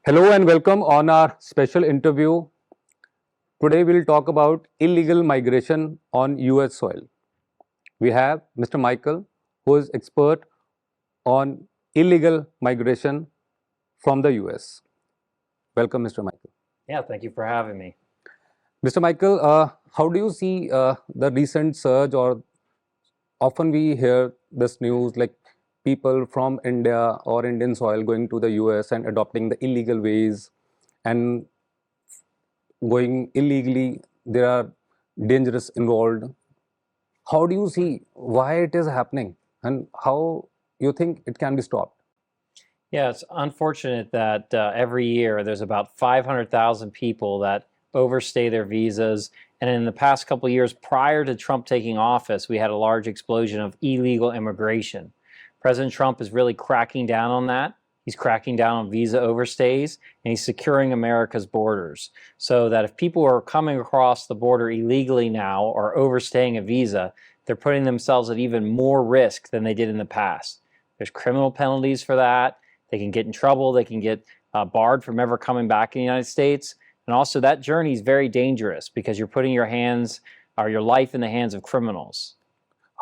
Hello and welcome on our special interview. Today we'll talk about illegal migration on US soil. We have Mr. Michael, who is expert on illegal migration from the US. Welcome, Mr. Michael. Yeah, thank you for having me. Mr. Michael, how do you see the recent surge, or often we hear this news like people from India or Indian soil going to the US and adopting the illegal ways and going illegally, there are dangerous involved. How do you see why it is happening and how you think it can be stopped? Yeah, it's unfortunate that every year there's about 500,000 people that overstay their visas. And in the past couple of years prior to Trump taking office, we had a large explosion of illegal immigration. President Trump is really cracking down on that. He's cracking down on visa overstays, and he's securing America's borders so that if people are coming across the border illegally now or overstaying a visa, they're putting themselves at even more risk than they did in the past. There's criminal penalties for that. They can get in trouble. They can get barred from ever coming back in the United States. And also that journey is very dangerous because you're putting your hands or your life in the hands of criminals.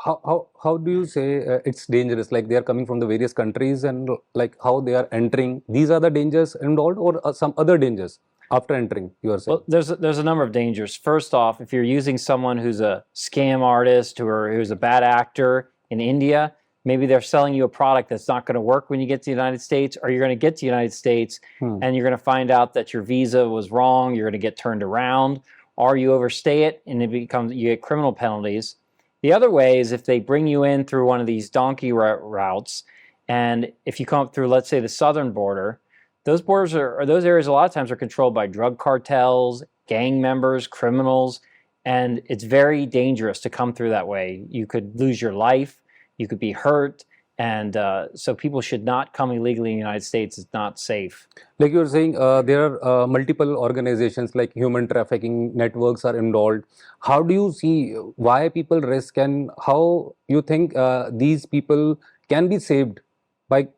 How do you say it's dangerous? Like they are coming from the various countries and like how they are entering. These are the dangers involved, or some other dangers after entering, you are saying? Well, there's a number of dangers. First off, if you're using someone who's a scam artist or who's a bad actor in India, maybe they're selling you a product that's not going to work when you get to the United States, or you're going to get to the United States and you're going to find out that your visa was wrong, you're going to get turned around, or you overstay it and you get criminal penalties. The other way is if they bring you in through one of these donkey routes, and if you come up through, let's say, the southern border, those borders or those areas a lot of times are controlled by drug cartels, gang members, criminals, and it's very dangerous to come through that way. You could lose your life, you could be hurt, and so people should not come illegally in the United States. It's not safe. Like you were saying, there are multiple organizations like human trafficking networks are involved. How do you see why people risk, and how you think these people can be saved by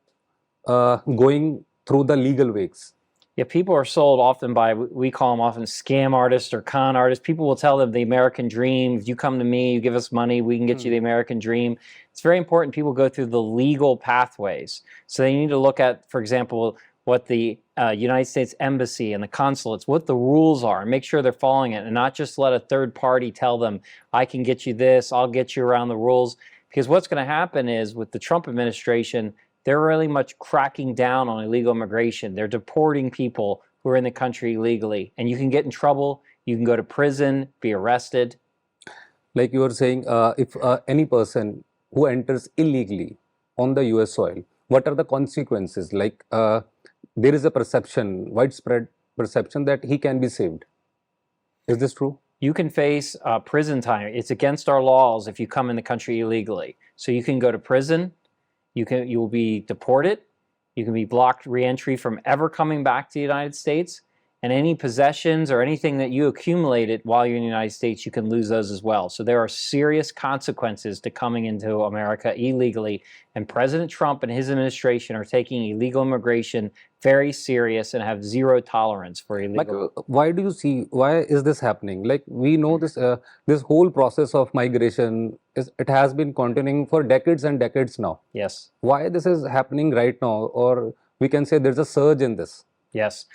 going through the legal ways? Yeah, people are sold often by, we call them often scam artists or con artists. People will tell them the American dream. If you come to me, you give us money, we can get you the American dream. It's very important people go through the legal pathways. So they need to look at, for example, what the United States Embassy and the consulates, what the rules are, and make sure they're following it, and not just let a third party tell them, I can get you this, I'll get you around the rules. Because what's going to happen is with the Trump administration, they're really much cracking down on illegal immigration. They're deporting people who are in the country illegally. And you can get in trouble, you can go to prison, be arrested. Like you were saying, if any person who enters illegally on the US soil, what are the consequences? Like there is a perception, widespread perception that he can be saved. Is this true? You can face prison time. It's against our laws if you come in the country illegally. So you can go to prison. You will be deported. You can be blocked re-entry from ever coming back to the United States. And any possessions or anything that you accumulated while you're in the United States, you can lose those as well. So there are serious consequences to coming into America illegally. And President Trump and his administration are taking illegal immigration very serious and have zero tolerance for illegal. Like, why do you see, why is this happening? Like we know this this whole process of migration it has been continuing for decades and decades now. Yes. Why this is happening right now, or we can say there's a surge in this? Yes.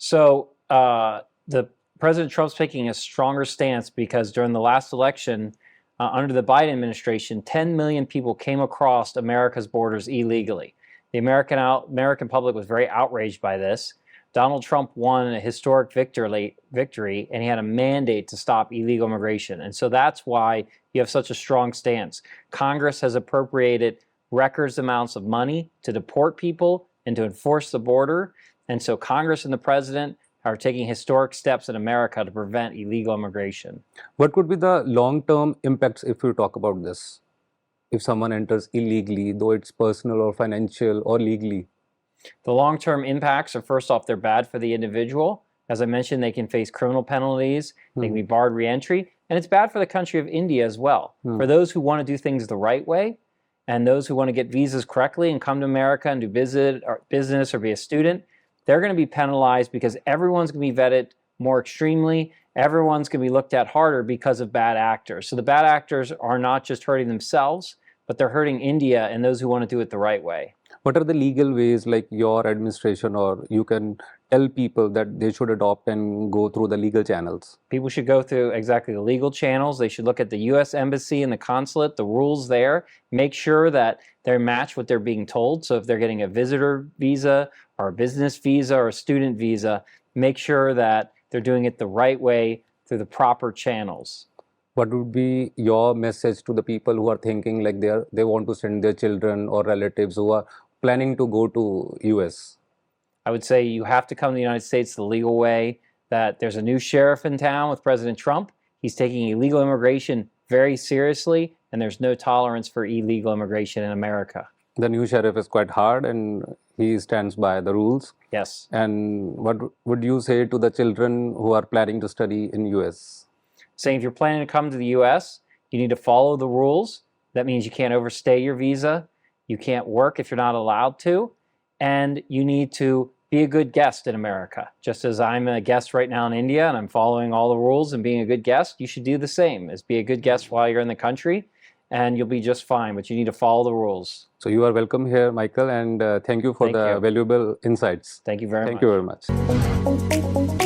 So the President Trump's taking a stronger stance because during the last election, under the Biden administration, 10 million people came across America's borders illegally. The American public was very outraged by this. Donald Trump won a historic victory, and he had a mandate to stop illegal immigration. And so that's why you have such a strong stance. Congress has appropriated record amounts of money to deport people and to enforce the border. And so Congress and the president are taking historic steps in America to prevent illegal immigration. What could be the long-term impacts if you talk about this? If someone enters illegally, though it's personal or financial or legally? The long-term impacts are, first off, they're bad for the individual. As I mentioned, they can face criminal penalties, they can be barred re-entry, and it's bad for the country of India as well. For those who want to do things the right way, and those who want to get visas correctly and come to America and do business or be a student, they're going to be penalized because everyone's going to be vetted more extremely. Everyone's going to be looked at harder because of bad actors. So the bad actors are not just hurting themselves, but they're hurting India and those who want to do it the right way. What are the legal ways, like your administration, or you can tell people that they should adopt and go through the legal channels? People should go through exactly the legal channels. They should look at the U.S. Embassy and the consulate, the rules there, make sure that they match what they're being told. So if they're getting a visitor visa or a business visa or a student visa, make sure that they're doing it the right way through the proper channels. What would be your message to the people who are thinking like they want to send their children or relatives who are planning to go to US? I would say you have to come to the United States the legal way, that there's a new sheriff in town with President Trump. He's taking illegal immigration very seriously, and there's no tolerance for illegal immigration in America. The new sheriff is quite hard and he stands by the rules. Yes. And what would you say to the children who are planning to study in US? Saying if you're planning to come to the US, you need to follow the rules. That means you can't overstay your visa. You can't work if you're not allowed to. And you need to be a good guest in America. Just as I'm a guest right now in India and I'm following all the rules and being a good guest, you should do the same, as be a good guest while you're in the country, and you'll be just fine, but you need to follow the rules. So you are welcome here, Michael, and thank you for Thank the you. valuable insights. Thank you very much. Thank you very much.